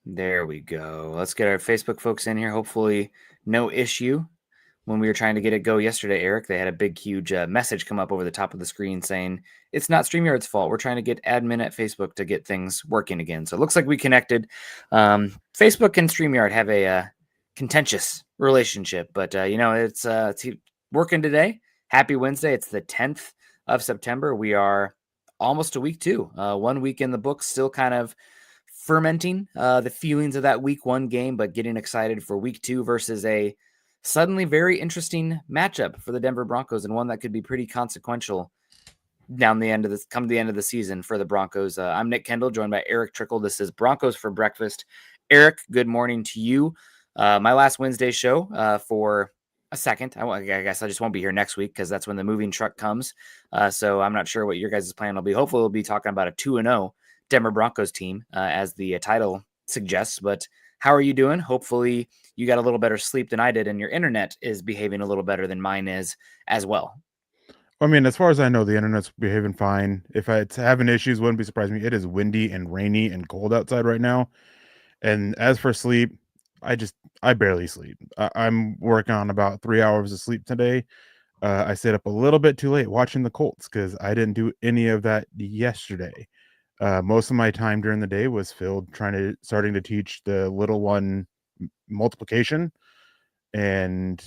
There we go. Let's get our Facebook folks in here. Hopefully, no issue. When we were trying to get it go yesterday, Eric, they had a big, huge message come up over the top of the screen saying, it's not StreamYard's fault. We're trying to get admin at Facebook to get things working again. So it looks like we connected. Facebook and StreamYard have a contentious relationship, but, it's working today. Happy Wednesday. It's the 10th of September. We are almost to week 2. 1 week in the books, still kind of fermenting the feelings of that week 1 game, but getting excited for week 2 versus a suddenly very interesting matchup for the Denver Broncos, and one that could be pretty consequential come the end of the season for the Broncos. I'm Nick Kendell, joined by Erick Trickel. This is Broncos for Breakfast. Eric, good morning to you. My last Wednesday show for a second. I guess I just won't be here next week because that's when the moving truck comes. So I'm not sure what your guys' plan will be. Hopefully we'll be talking about a 2-0 Denver Broncos team, as the title suggests. But how are you doing? Hopefully you got a little better sleep than I did, and your internet is behaving a little better than mine is as well. I mean, as far as I know, the internet's behaving fine. If it's having issues, wouldn't be surprising me. It is windy and rainy and cold outside right now. And as for sleep, I barely sleep. I'm working on about 3 hours of sleep today. I stayed up a little bit too late watching the Colts because I didn't do any of that yesterday. Most of my time during the day was filled starting to teach the little one multiplication. And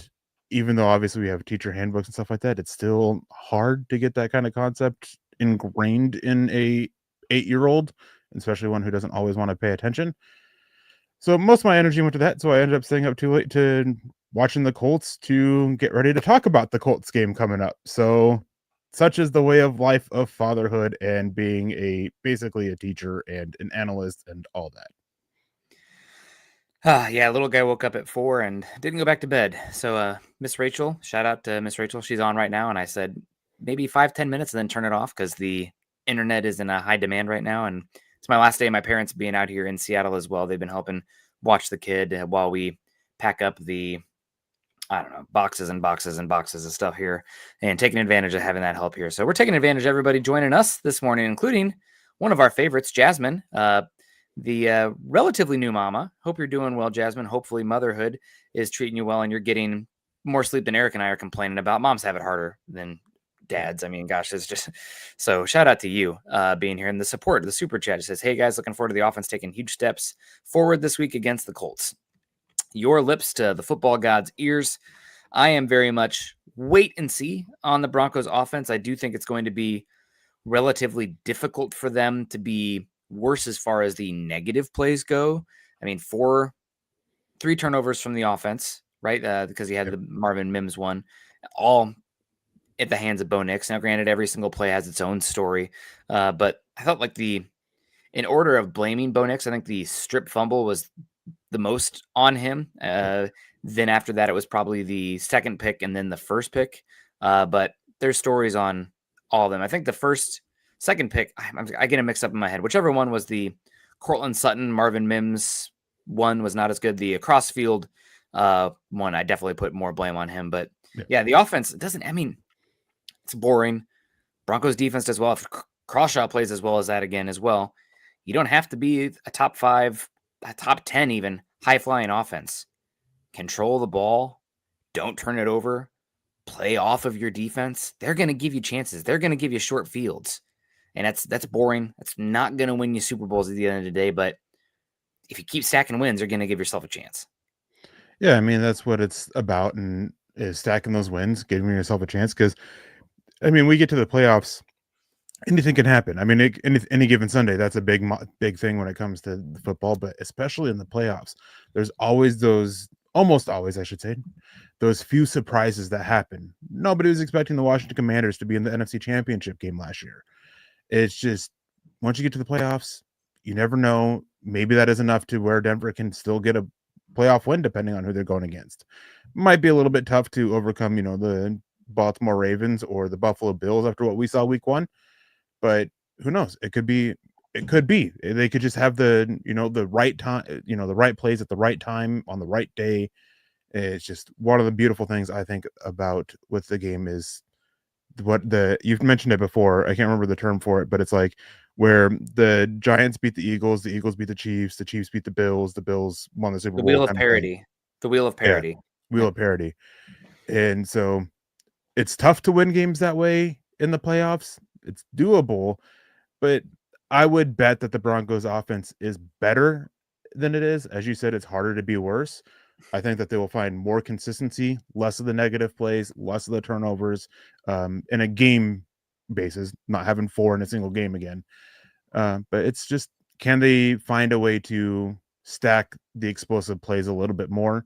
even though obviously we have teacher handbooks and stuff like that, it's still hard to get that kind of concept ingrained in a 8-year-old, especially one who doesn't always want to pay attention. So most of my energy went to that. So I ended up staying up too late to watching the Colts to get ready to talk about the Colts game coming up. So such is the way of life of fatherhood and being basically a teacher and an analyst and all that. Yeah, little guy woke up at 4 and didn't go back to bed. So Miss Rachel, shout out to Miss Rachel. She's on right now. And I said, maybe 5-10 minutes and then turn it off because the internet is in a high demand right now. And it's my last day. My parents being out here in Seattle as well. They've been helping watch the kid while we pack up the, I don't know, boxes and boxes and boxes of stuff here and taking advantage of having that help here. So we're taking advantage of everybody joining us this morning, including one of our favorites, Jasmine, the relatively new mama. Hope you're doing well, Jasmine. Hopefully motherhood is treating you well and you're getting more sleep than Eric and I are complaining about. Moms have it harder than dads. I mean, gosh, it's just so shout out to you being here. And the support, the super chat says, hey guys, looking forward to the offense taking huge steps forward this week against the Colts. Your lips to the football god's ears. I am very much wait and see on the Broncos offense. I do think it's going to be relatively difficult for them to be worse as far as the negative plays go. I mean, 3 turnovers from the offense, right? Because he had the Marvin Mims one, all at the hands of Bo Nix. Now, granted, every single play has its own story, but I felt like in order of blaming Bo Nix, I think the strip fumble was the most on him. Then after that, it was probably the second pick and then the first pick. But there's stories on all of them. I think the second pick, I get it mixed up in my head. Whichever one was the Cortland Sutton, Marvin Mims one was not as good. The crossfield one, I definitely put more blame on him. But yeah, the offense it's boring. Broncos defense does well. If Crawshaw plays as well as that again as well, you don't have to be a top 5, a top 10 even, high-flying offense. Control the ball. Don't turn it over. Play off of your defense. They're going to give you chances. They're going to give you short fields. And that's boring. That's not going to win you Super Bowls at the end of the day. But if you keep stacking wins, you're going to give yourself a chance. Yeah, I mean, that's what it's about, and is stacking those wins, giving yourself a chance. Because, I mean, we get to the playoffs, anything can happen. I mean, any given Sunday, that's a big thing when it comes to football, but especially in the playoffs, there's always almost always, I should say, those few surprises that happen. Nobody was expecting the Washington Commanders to be in the NFC Championship game last year. It's just, once you get to the playoffs, you never know. Maybe that is enough to where Denver can still get a playoff win, depending on who they're going against. Might be a little bit tough to overcome, the Baltimore Ravens or the Buffalo Bills after what we saw week 1. But who knows? It could be. They could just have the right time, the right plays at the right time on the right day. It's just one of the beautiful things I think about with the game is you've mentioned it before. I can't remember the term for it, but it's like where the Giants beat the Eagles beat the Chiefs beat the Bills won the Super The Bowl wheel of kind of thing. parity. The wheel of Yeah, parity. wheel of parity. And so it's tough to win games that way in the playoffs. It's doable, but I would bet that the Broncos offense is better than it is. As you said, it's harder to be worse. I think that they will find more consistency, less of the negative plays, less of the turnovers, in a game basis, not having 4 in a single game again. But it's just, can they find a way to stack the explosive plays a little bit more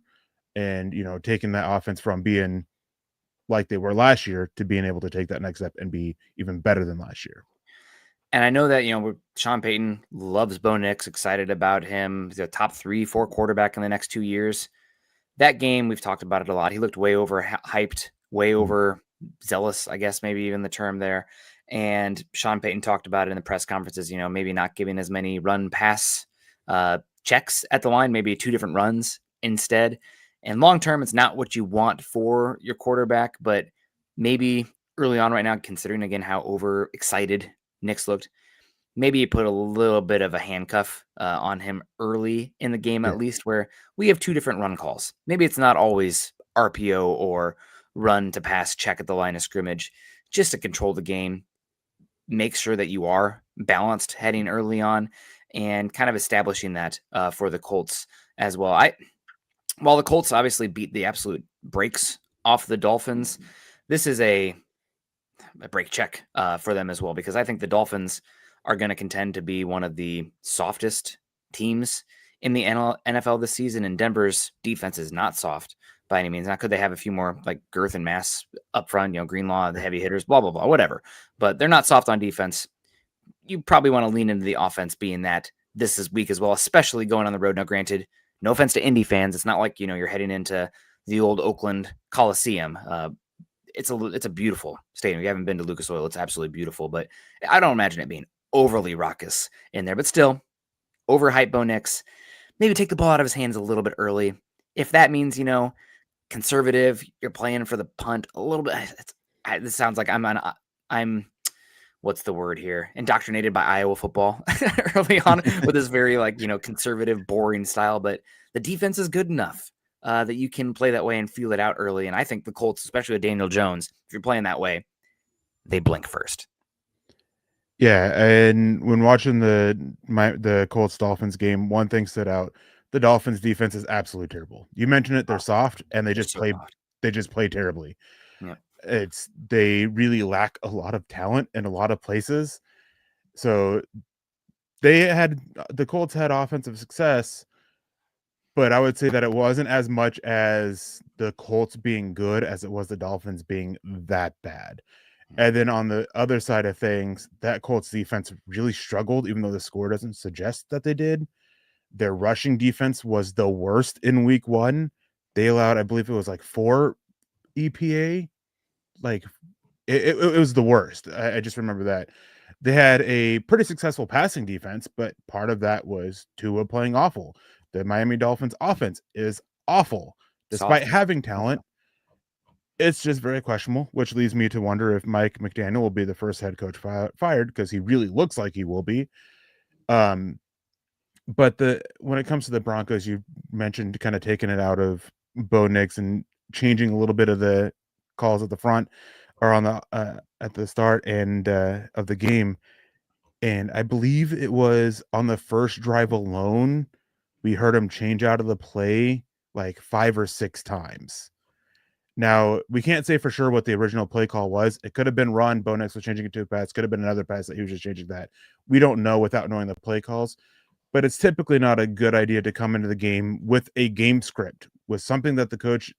and, taking that offense from being like they were last year to being able to take that next step and be even better than last year. And I know that, Sean Payton loves Bo Nix, excited about him. He's a top 3-4 quarterback in the next 2 years. That game, we've talked about it a lot. He looked way over hyped, way over zealous, I guess, maybe even the term there. And Sean Payton talked about it in the press conferences, maybe not giving as many run pass checks at the line, maybe 2 different runs instead. And long term, it's not what you want for your quarterback, but maybe early on right now, considering again how overexcited Nix looked, maybe you put a little bit of a handcuff on him early in the game, at least, where we have 2 different run calls. Maybe it's not always RPO or run to pass check at the line of scrimmage, just to control the game, make sure that you are balanced heading early on, and kind of establishing that for the Colts as well. While the Colts obviously beat the absolute brakes off the Dolphins, this is a break check for them as well, because I think the Dolphins are going to contend to be one of the softest teams in the NFL this season, and Denver's defense is not soft by any means. Now, could they have a few more like girth and mass up front, Greenlaw, the heavy hitters, blah, blah, blah, whatever, but they're not soft on defense. You probably want to lean into the offense, being that this is weak as well, especially going on the road. Now, granted, no offense to Indy fans, it's not like, you're heading into the old Oakland Coliseum. It's a beautiful stadium. If you haven't been to Lucas Oil, it's absolutely beautiful, but I don't imagine it being overly raucous in there. But still, overhype Bo Nix. Maybe take the ball out of his hands a little bit early. If that means, conservative, you're playing for the punt a little bit. This sounds like I'm what's the word here? Indoctrinated by Iowa football early on with this very conservative, boring style. But the defense is good enough that you can play that way and feel it out early. And I think the Colts, especially with Daniel Jones, if you're playing that way, they blink first. Yeah, and when watching the Colts Dolphins game, one thing stood out: the Dolphins defense is absolutely terrible. You mentioned it; they're soft, and they just play terribly. Yeah. They really lack a lot of talent in a lot of places. So the Colts had offensive success, but I would say that it wasn't as much as the Colts being good as it was the Dolphins being that bad. And then on the other side of things, that Colts defense really struggled, even though the score doesn't suggest that they did. Their rushing defense was the worst in week 1. They allowed, I believe it was like 4 EPA. Like it was the worst. I just remember that. They had a pretty successful passing defense, but part of that was Tua playing awful. The Miami Dolphins offense is awful. Despite Soft. having talent, it's just very questionable, which leads me to wonder if Mike McDaniel will be the first head coach fired, because he really looks like he will be. But when it comes to the Broncos, you mentioned kind of taking it out of Bo Nix and changing a little bit of the calls at the front or on the at the start and of the game. And I believe it was on the first drive alone, we heard him change out of the play like 5 or 6 times. Now, we can't say for sure what the original play call was. It could have been run. Bo Nix was changing it to a pass. Could have been another pass that he was just changing that. We don't know without knowing the play calls. But it's typically not a good idea to come into the game with a game script, with something that the coaches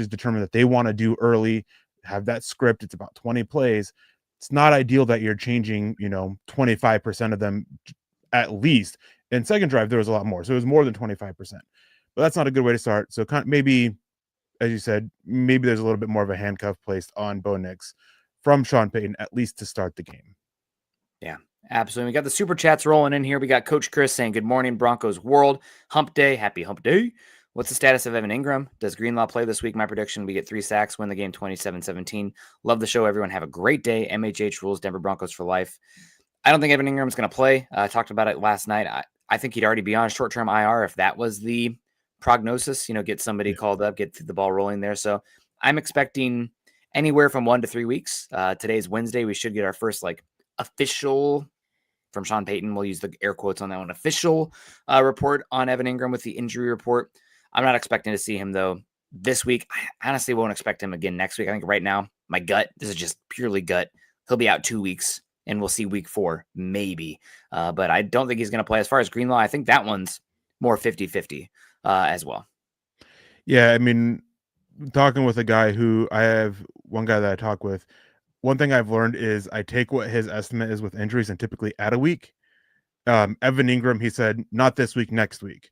determine that they want to do early, have that script. It's about 20 plays. It's not ideal that you're changing, 25% of them at least. In second drive, there was a lot more. So it was more than 25%. But that's not a good way to start. So maybe, as you said, maybe there's a little bit more of a handcuff placed on Bo Nix from Sean Payton, at least to start the game. Yeah, absolutely. We got the super chats rolling in here. We got Coach Chris saying, good morning, Broncos world. Hump day. Happy hump day. What's the status of Evan Ingram? Does Greenlaw play this week? My prediction, we get 3 sacks, win the game 27-17. Love the show, everyone. Have a great day. MHH rules, Denver Broncos for life. I don't think Evan Ingram's going to play. I talked about it last night. I think he'd already be on a short-term IR if that was the prognosis, get somebody called up, get the ball rolling there. So I'm expecting anywhere from 1 to 3 weeks. Today's Wednesday. We should get our first official from Sean Payton. We'll use the air quotes on that one. Official report on Evan Ingram with the injury report. I'm not expecting to see him though this week. I honestly won't expect him again next week. I think right now, my gut, this is just purely gut. He'll be out 2 weeks and we'll see week 4, maybe. But I don't think he's going to play. As far as Greenlaw, I think that one's more 50-50 as well. Yeah, I mean, talking with a guy who I have one guy that I talk with, one thing I've learned is I take what his estimate is with injuries and typically add a week. Evan Ingram, he said, not this week, next week.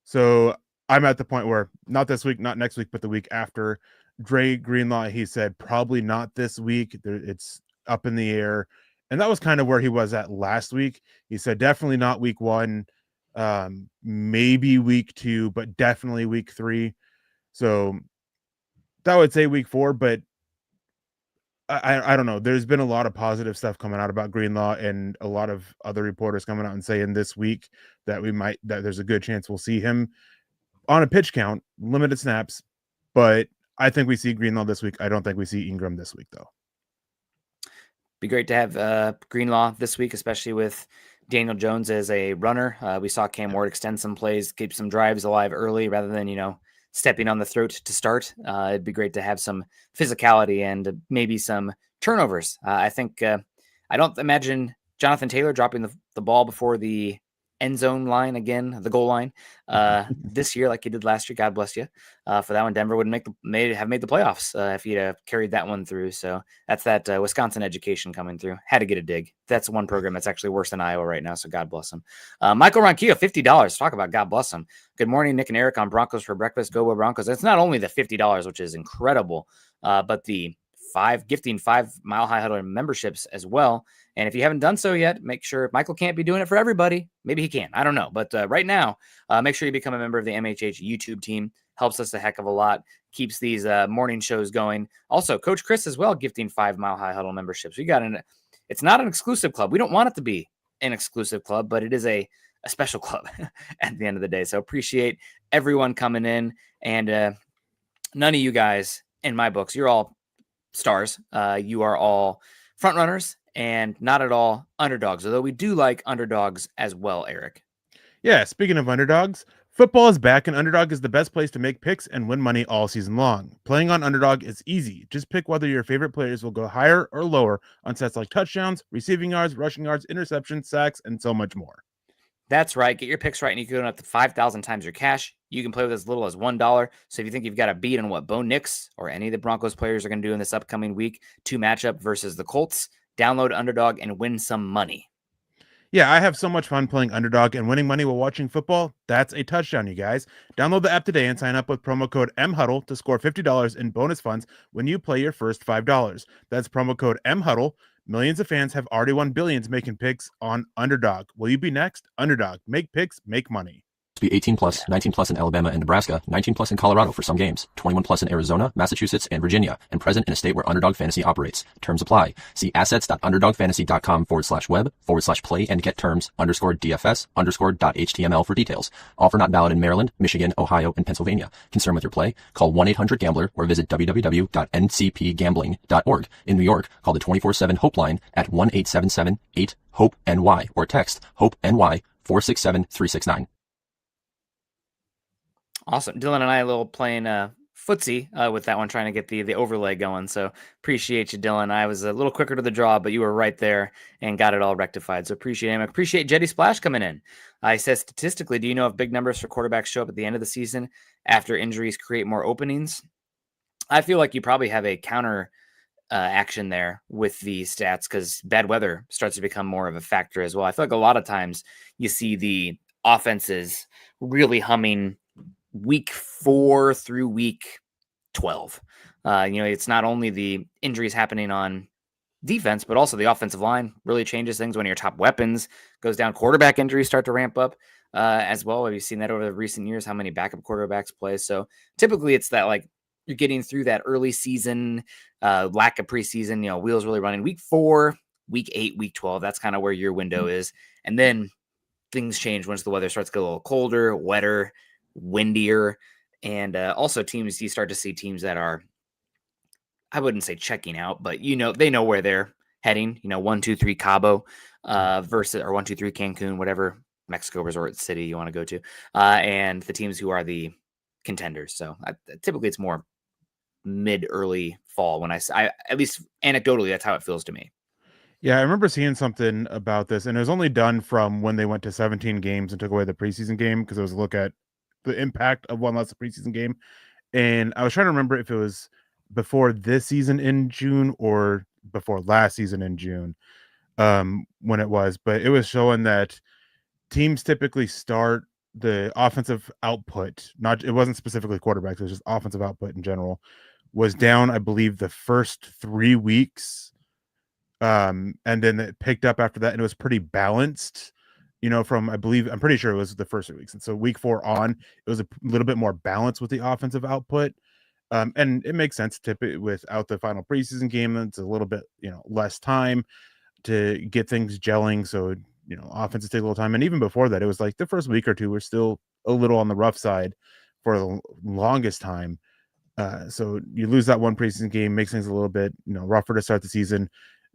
So I'm at the point where not this week, not next week, but the week after. Dre Greenlaw, he said, probably not this week. It's up in the air. And that was kind of where he was at last week. He said, definitely not week 1, maybe week 2, but definitely week 3. So that would say week 4, but I don't know. There's been a lot of positive stuff coming out about Greenlaw and a lot of other reporters coming out and saying this week that there's a good chance we'll see him on a pitch count, limited snaps. But I think we see Greenlaw this week. I don't think we see Ingram this week, though. Be great to have Greenlaw this week, especially with Daniel Jones as a runner. We saw Cam Ward extend some plays, keep some drives alive early rather than, stepping on the throat to start. It'd be great to have some physicality and maybe some turnovers. I think I don't imagine Jonathan Taylor dropping the ball before the end zone line again, the goal line this year, like he did last year. God bless you for that one. Denver would have made the playoffs if he'd carried that one through. So that's that Wisconsin education coming through. Had to get a dig. That's one program that's actually worse than Iowa right now. So God bless him. Michael Ronquillo, $50. Talk about God bless him. Good morning, Nick and Eric on Broncos for breakfast. Go Broncos. It's not only the $50, which is incredible, but the gifting 5 Mile High Huddle memberships as well. And if you haven't done so yet, make sure Michael can't be doing it for everybody. Maybe he can. I don't know. But right now, make sure you become a member of the MHH YouTube team. Helps us a heck of a lot. Keeps these morning shows going. Also, Coach Chris as well, gifting 5 Mile High Huddle memberships. It's not an exclusive club. We don't want it to be an exclusive club, but it is a special club at the end of the day. So appreciate everyone coming in. And none of you guys, in my books, you're all stars. You are all front runners and not at all underdogs, although we do like underdogs as well, Eric. Yeah, speaking of underdogs, football is back and Underdog is the best place to make picks and win money all season long. Playing on Underdog is easy. Just pick whether your favorite players will go higher or lower on sets like touchdowns, receiving yards, rushing yards, interceptions, sacks, and so much more. That's right. Get your picks right, and you can go up to 5,000 times your cash. You can play with as little as $1. So if you think you've got a beat on what Bo Nix or any of the Broncos players are going to do in this upcoming week 2 matchup versus the Colts, download Underdog and win some money. Yeah, I have so much fun playing Underdog and winning money while watching football. That's a touchdown, you guys. Download the app today and sign up with promo code MHuddle to score $50 in bonus funds when you play your first $5. That's promo code MHuddle. Millions of fans have already won billions making picks on Underdog. Will you be next? Underdog. Make picks, make money. Be 18 plus, 19 plus in Alabama and Nebraska, 19 plus in Colorado for some games, 21 plus in Arizona, Massachusetts, and Virginia, and present in a state where Underdog Fantasy operates. Terms apply. See assets.underdogfantasy.com/web/play and get terms _DFS_.html for details. Offer not valid in Maryland, Michigan, Ohio, and Pennsylvania. Concerned with your play? Call 1-800-GAMBLER or visit www.ncpgambling.org. In New York, call the 24/7 Hope line at 1-877-8-HOPE-NY or text HOPE-NY 467-369. Awesome. Dylan and I a little playing footsie with that one, trying to get the overlay going. So appreciate you, Dylan. I was a little quicker to the draw, but you were right there and got it all rectified. So appreciate him. Appreciate Jetty Splash coming in. I said, statistically, do you know if big numbers for quarterbacks show up at the end of the season after injuries create more openings? I feel like you probably have a counter action there with the stats because bad weather starts to become more of a factor as well. I feel like a lot of times you see the offenses really humming week 4 through week 12. It's not only the injuries happening on defense, but also the offensive line really changes things when your top weapons goes down. Quarterback injuries start to ramp up as well. Have you seen that over the recent years, how many backup quarterbacks play? So typically it's that you're getting through that early season, lack of preseason, wheels really running. Week 4, week 8, week 12. That's kind of where your window is. And then things change once the weather starts to get a little colder, wetter, windier. And also teams, you start to see teams that are, I wouldn't say checking out, but they know where they're heading. 1, 2, 3 Cabo versus, or 1, 2, 3 Cancun, whatever Mexico resort city you want to go to, and the teams who are the contenders. So typically it's more early fall when I at least anecdotally, that's how it feels to me. Yeah, I remember seeing something about this, and it was only done from when they went to 17 games and took away the preseason game, because it was a look at the impact of one less preseason game. And I was trying to remember if it was before this season in June or before last season in June, when it was, but it was showing that teams typically start the offensive output, it wasn't specifically quarterbacks, it was just offensive output in general, was down, I believe, the first 3 weeks. And then it picked up after that, and it was pretty balanced, from, I'm pretty sure it was the first 3 weeks. And so week 4 on, it was a little bit more balanced with the offensive output. And it makes sense typically without the final preseason game. It's a little bit, less time to get things gelling. So, offenses take a little time. And even before that, it was like the first week or two were still a little on the rough side for the longest time. So you lose that one preseason game, makes things a little bit, rougher to start the season.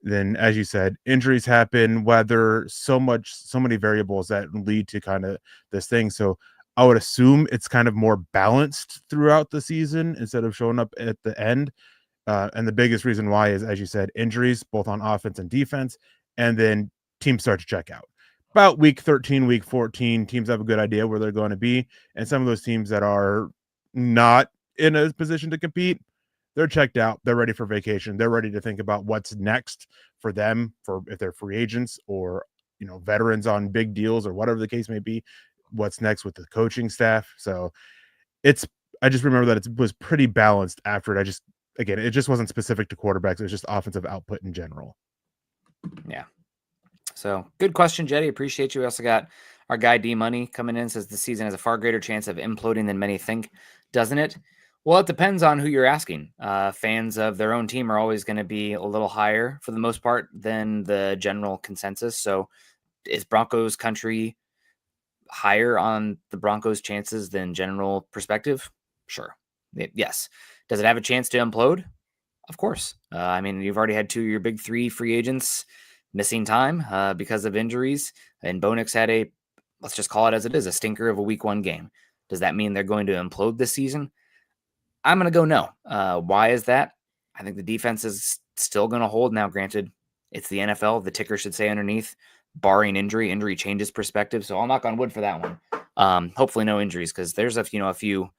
Then, as you said, injuries happen, weather, so many variables that lead to kind of this thing. So I would assume it's kind of more balanced throughout the season instead of showing up at the end. And the biggest reason why is, as you said, injuries, both on offense and defense, and then teams start to check out. About week 13, week 14, teams have a good idea where they're going to be. And some of those teams that are not in a position to compete, they're checked out. They're ready for vacation. They're ready to think about what's next for them, for if they're free agents or, veterans on big deals or whatever the case may be, what's next with the coaching staff. So I just remember that it was pretty balanced after it. It just wasn't specific to quarterbacks. It was just offensive output in general. Yeah. So good question, Jetty. Appreciate you. We also got our guy D Money coming in, says the season has a far greater chance of imploding than many think, doesn't it? Well, it depends on who you're asking. Fans of their own team are always going to be a little higher for the most part than the general consensus. So is Broncos country higher on the Broncos' chances than general perspective? Sure. Yes. Does it have a chance to implode? Of course. You've already had 2 of your big 3 free agents missing time because of injuries. And Bonix had let's just call it as it is, a stinker of a week 1 game. Does that mean they're going to implode this season? I'm going to go no. Why is that? I think the defense is still going to hold. Now, granted, it's the NFL. The ticker should say underneath, barring injury. Injury changes perspective. So I'll knock on wood for that one. Hopefully no injuries, because there's a few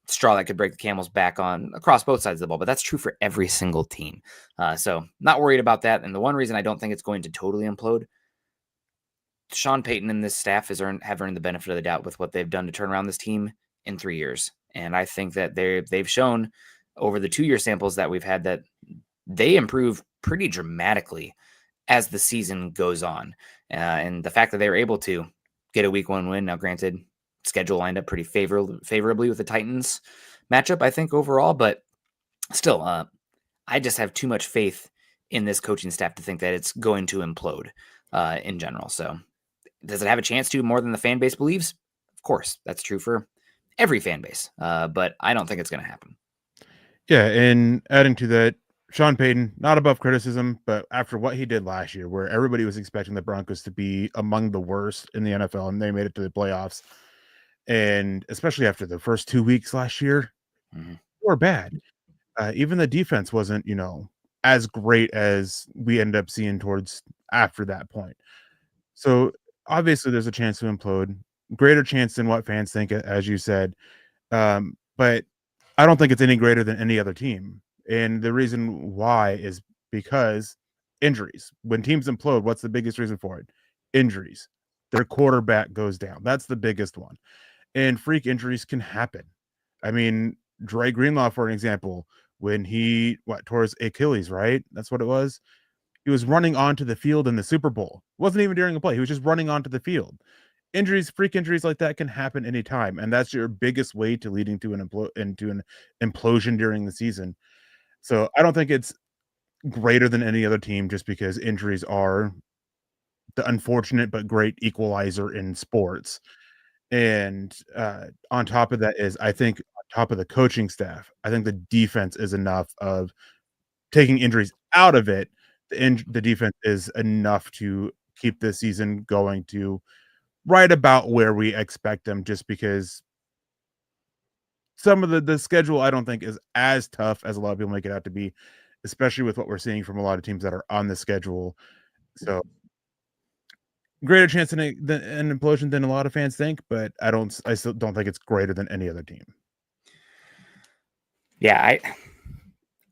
straw that could break the camel's back on across both sides of the ball. But that's true for every single team. So not worried about that. And the one reason I don't think it's going to totally implode, Sean Payton and this staff have earned the benefit of the doubt with what they've done to turn around this team in 3 years. And I think that they've shown over the 2-year samples that we've had that they improve pretty dramatically as the season goes on. And the fact that they were able to get a week 1 win, now granted, schedule lined up pretty favorably with the Titans matchup, I think, overall. But still, I just have too much faith in this coaching staff to think that it's going to implode in general. So does it have a chance to more than the fan base believes? Of course, that's true for every fan base, but I don't think it's going to happen. Yeah, and adding to that, Sean Payton, not above criticism, but after what he did last year, where everybody was expecting the Broncos to be among the worst in the NFL, and they made it to the playoffs, and especially after the first 2 weeks last year, were bad. Even the defense wasn't, as great as we ended up seeing towards after that point. So obviously there's a chance to implode, greater chance than what fans think, as you said. But I don't think it's any greater than any other team. And the reason why is because injuries. When teams implode, what's the biggest reason for it? Injuries. Their quarterback goes down. That's the biggest one. And freak injuries can happen. Dre Greenlaw, for an example, when he tore his Achilles, right? That's what it was. He was running onto the field in the Super Bowl. It wasn't even during a play. He was just running onto the field. Freak injuries like that can happen anytime, and that's your biggest way to leading to an implosion during the season. So I don't think it's greater than any other team just because injuries are the unfortunate but great equalizer in sports. And on top of that is, I think, on top of the coaching staff, I think the defense is enough of taking injuries out of it. The defense is enough to keep this season going to right about where we expect them, just because some of the schedule I don't think is as tough as a lot of people make it out to be, especially with what we're seeing from a lot of teams that are on the schedule. So greater chance than an implosion than a lot of fans think, but I still don't think it's greater than any other team. Yeah,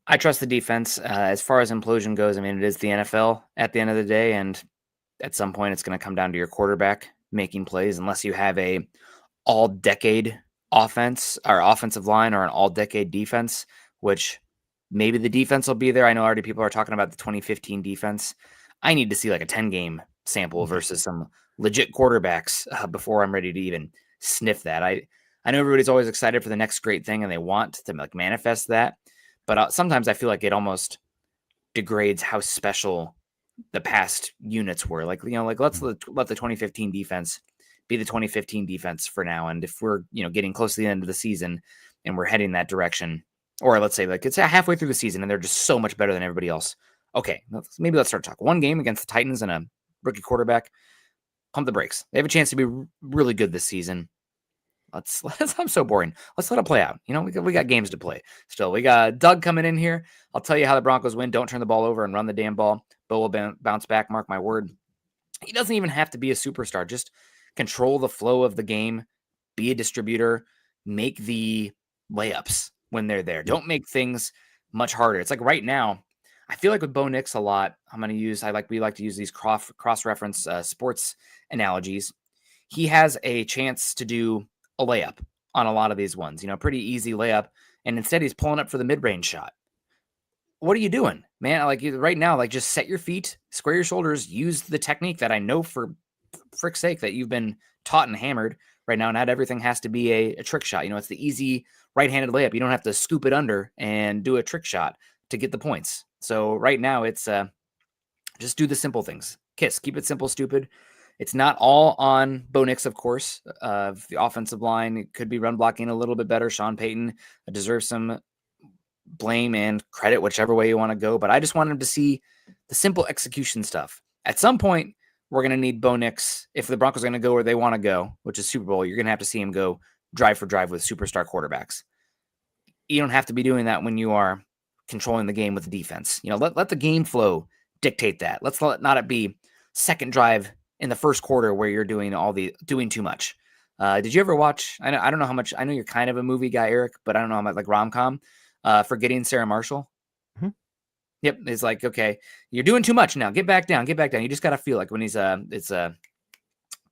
I trust the defense. As far as implosion goes, I mean, it is the NFL at the end of the day, and at some point it's going to come down to your quarterback making plays, unless you have a all-decade offense or offensive line or an all-decade defense, which maybe the defense will be there. I know already people are talking about the 2015 defense. I need to see like a 10-game sample versus some legit quarterbacks before I'm ready to even sniff that. I know everybody's always excited for the next great thing and they want to like manifest that, but sometimes I feel like it almost degrades how special the past units were. Like, like let the 2015 defense be the 2015 defense for now. And if we're, getting close to the end of the season and we're heading that direction, or let's say like it's halfway through the season and they're just so much better than everybody else. Okay, maybe let's start talking. One game against the Titans and a rookie quarterback, pump the brakes. They have a chance to be really good this season. I'm so boring. Let's let it play out. We got games to play still. We got Doug coming in here. I'll tell you how the Broncos win. Don't turn the ball over and run the damn ball. Bo will bounce back. Mark my word. He doesn't even have to be a superstar. Just control the flow of the game. Be a distributor. Make the layups when they're there. Don't make things much harder. It's like right now, I feel like with Bo Nix a lot, we like to use these cross-reference sports analogies. He has a chance to do a layup on a lot of these ones, pretty easy layup. And instead he's pulling up for the mid-range shot. What are you doing, man? Like right now, like just set your feet, square your shoulders, use the technique that I know for frick's sake that you've been taught and hammered right now. Not everything has to be a trick shot. It's the easy right-handed layup. You don't have to scoop it under and do a trick shot to get the points. So right now it's just do the simple things. Keep it simple, stupid. It's not all on Bo Nix, of course. The offensive line, it could be run blocking a little bit better. Sean Payton deserves some blame and credit, whichever way you want to go. But I just want him to see the simple execution stuff. At some point, we're going to need Bo Nix. If the Broncos are going to go where they want to go, which is Super Bowl, you're going to have to see him go drive for drive with superstar quarterbacks. You don't have to be doing that when you are controlling the game with the defense. Let the game flow dictate that. Let's not it be second drive in the first quarter where you're doing too much. Did you ever watch? I don't know how much. I know you're kind of a movie guy, Eric, but I don't know how much like rom-com. Forgetting Sarah Marshall. Mm-hmm. Yep, it's like, okay, you're doing too much now. Get back down. You just gotta feel like when it's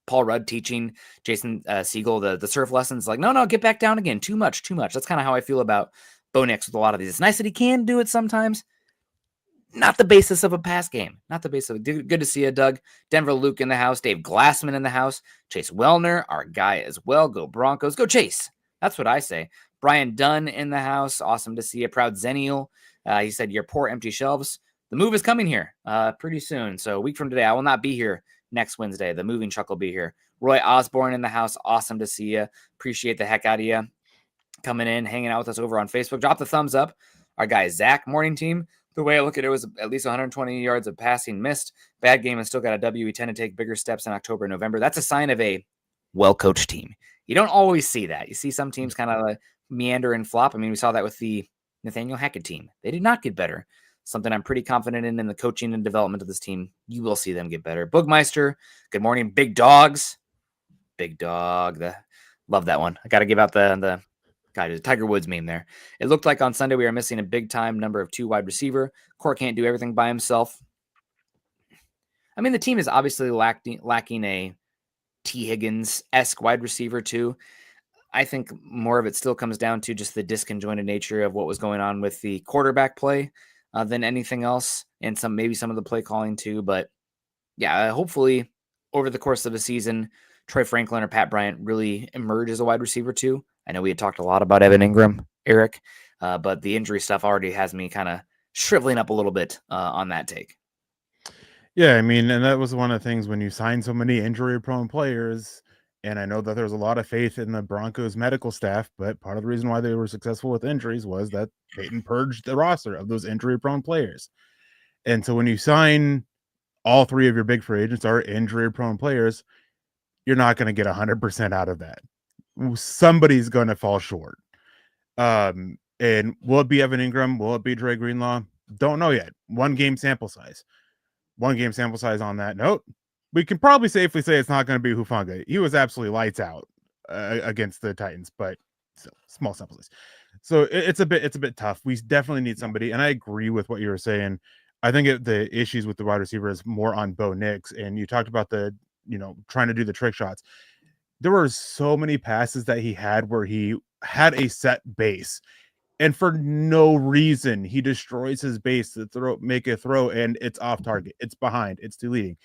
Paul Rudd teaching Jason Siegel the surf lessons. Like, no, get back down again. Too much. That's kind of how I feel about Bo Nix with a lot of these. It's nice that he can do it sometimes. Not the basis of a pass game. Not the basis of it. Good to see you, Doug. Denver Luke in the house. Dave Glassman in the house. Chase Wellner, our guy as well. Go Broncos. Go Chase. That's what I say. Brian Dunn in the house. Awesome to see you. Proud Zennial. He said, your poor empty shelves. The move is coming here pretty soon. So a week from today, I will not be here next Wednesday. The moving truck will be here. Roy Osborne in the house. Awesome to see you. Appreciate the heck out of you coming in, hanging out with us over on Facebook. Drop the thumbs up. Our guy, Zach, morning team. The way I look at it was at least 120 yards of passing missed. Bad game and still got a W. We tend to take bigger steps in October and November. That's a sign of a well-coached team. You don't always see that. You see some teams kind of meander and flop. I mean, we saw that with the Nathaniel Hackett team. They did not get better. Something I'm pretty confident in the coaching and development of this team. You will see them get better. Boogmeister, good morning. Big Dogs. Big Dog. Love that one. I got to give out the Tiger Woods meme there. It looked like on Sunday we are missing a big-time number of 2 wide receiver. Core can't do everything by himself. I mean, the team is obviously lacking a T. Higgins-esque wide receiver too. I think more of it still comes down to just the disconjointed nature of what was going on with the quarterback play than anything else, and maybe some of the play calling too. But yeah, hopefully over the course of the season, Troy Franklin or Pat Bryant really emerge as a wide receiver too. I know we had talked a lot about Evan Ingram, Eric, but the injury stuff already has me kind of shriveling up a little bit on that take. Yeah, I mean, and that was one of the things when you sign so many injury-prone players, and I know that there's a lot of faith in the Broncos medical staff, but part of the reason why they were successful with injuries was that Peyton purged the roster of those injury-prone players. And so when you sign all three of your big free agents are injury-prone players, you're not going to get 100% out of that. Somebody's going to fall short. And will it be Evan Ingram? Will it be Dre Greenlaw? Don't know yet. One game sample size on that note. We can probably safely say it's not going to be Hufanga. He was absolutely lights out against the Titans, but small sample size. So it's a bit tough. We definitely need somebody, and I agree with what you were saying. I think the issues with the wide receiver is more on Bo Nix, and you talked about trying to do the trick shots. There were so many passes that he had where he had a set base, and for no reason he destroys his base to make a throw, and it's off target, it's behind, it's deleting.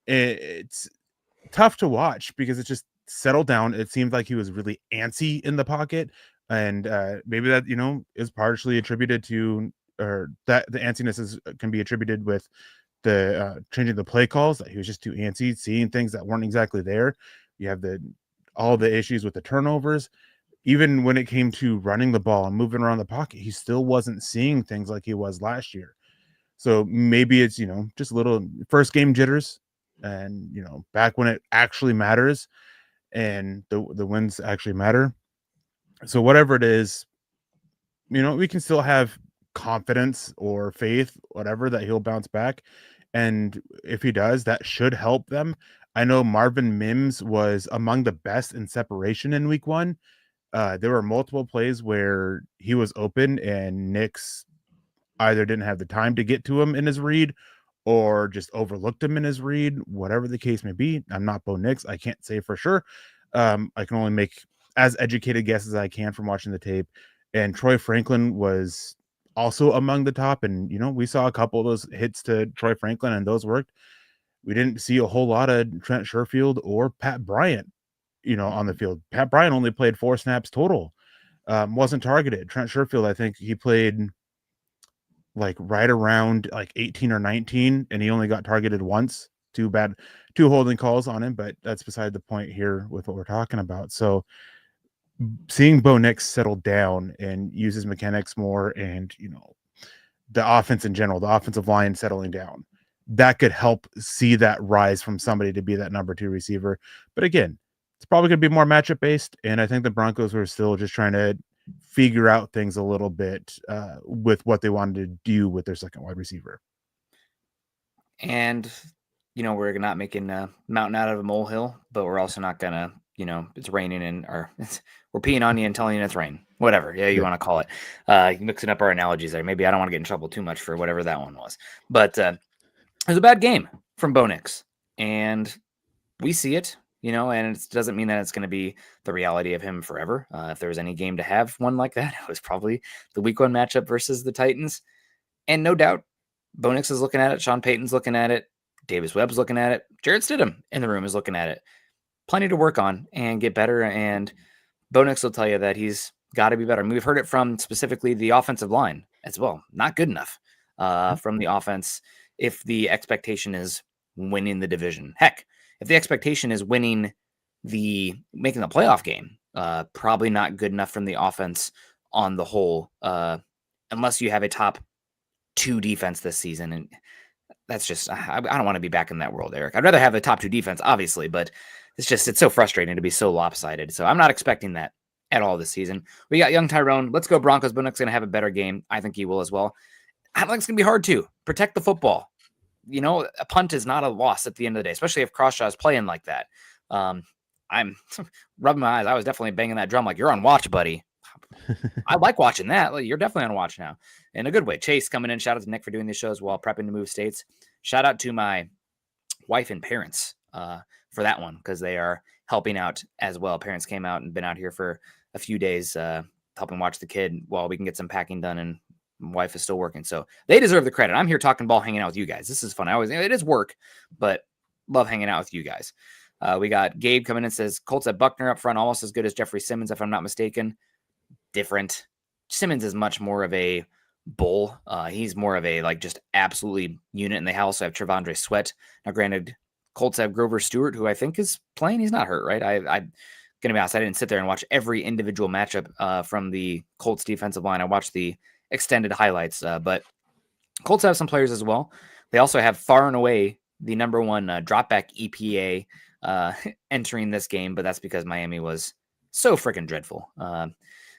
It's tough to watch because it just settled down. It seemed like he was really antsy in the pocket, and maybe that is partially attributed to, or that the antsiness can be attributed with the changing the play calls. That he was just too antsy, seeing things that weren't exactly there. You have all the issues with the turnovers. Even when it came to running the ball and moving around the pocket, he still wasn't seeing things like he was last year. So maybe it's just a little first game jitters, and back when it actually matters and the wins actually matter. So whatever it is, we can still have confidence or faith, whatever, that he'll bounce back. And if he does, that should help them. I know Marvin Mims was among the best in separation in week 1. There were multiple plays where he was open and Nix either didn't have the time to get to him in his read or just overlooked him in his read, whatever the case may be. I'm not Bo Nix. I can't say for sure. I can only make as educated guesses as I can from watching the tape. And Troy Franklin was also among the top. And, we saw a couple of those hits to Troy Franklin, and those worked. We didn't see a whole lot of Trent Sherfield or Pat Bryant, on the field. Pat Bryant only played 4 snaps total. Wasn't targeted. Trent Sherfield, I think he played like right around like 18 or 19, and he only got targeted once. Two holding calls on him, but that's beside the point here with what we're talking about. So seeing Bo Nix settle down and use his mechanics more, and the offense in general, the offensive line settling down, that could help see that rise from somebody to be that number 2 receiver. But again, it's probably going to be more matchup based, and I think the Broncos were still just trying to figure out things a little bit with what they wanted to do with their second wide receiver. And we're not making a mountain out of a molehill, but we're also not gonna, it's raining or we're peeing on you and telling you it's rain, whatever you want to call it. Mixing up our analogies there. Maybe I don't want to get in trouble too much for whatever that one was, but it was a bad game from Bo Nix, and we see it. And it doesn't mean that it's going to be the reality of him forever. If there was any game to have one like that, it was probably the week 1 matchup versus the Titans. And no doubt, Bo Nix is looking at it. Sean Payton's looking at it. Davis Webb's looking at it. Jared Stidham in the room is looking at it. Plenty to work on and get better. And Bo Nix will tell you that he's got to be better. I mean, we've heard it from specifically the offensive line as well. Not good enough from the offense if the expectation is winning the division. Heck, if the expectation is making the playoff game, probably not good enough from the offense on the whole, unless you have a top 2 defense this season. And that's just, I don't want to be back in that world, Eric. I'd rather have a top 2 defense, obviously, but it's so frustrating to be so lopsided. So I'm not expecting that at all this season. We got young Tyrone. Let's go Broncos. Bo Nix going to have a better game. I think he will as well. I think it's going to be hard to protect the football. A punt is not a loss at the end of the day, especially if Crawshaw is playing like that. I'm rubbing my eyes. I was definitely banging that drum like, you're on watch, buddy. I like watching that. You're definitely on watch now in a good way. Chase coming in. Shout out to Nick for doing these shows while prepping to move states. Shout out to my wife and parents for that one, because they are helping out as well. Parents came out and been out here for a few days helping watch the kid while we can get some packing done, and my wife is still working. So they deserve the credit. I'm here talking ball, hanging out with you guys. This is fun. It is work, but love hanging out with you guys. We got Gabe coming in, says Colts at Buckner up front, almost as good as Jeffrey Simmons, if I'm not mistaken. Different. Simmons is much more of a bull. He's more of a like just absolutely unit, and they also have Trevondre Sweat. Now, granted, Colts have Grover Stewart, who I think is playing. He's not hurt, right? I'm gonna be honest. I didn't sit there and watch every individual matchup from the Colts defensive line. I watched the extended highlights, but Colts have some players as well. They also have far and away the number one dropback EPA entering this game, but that's because Miami was so freaking dreadful.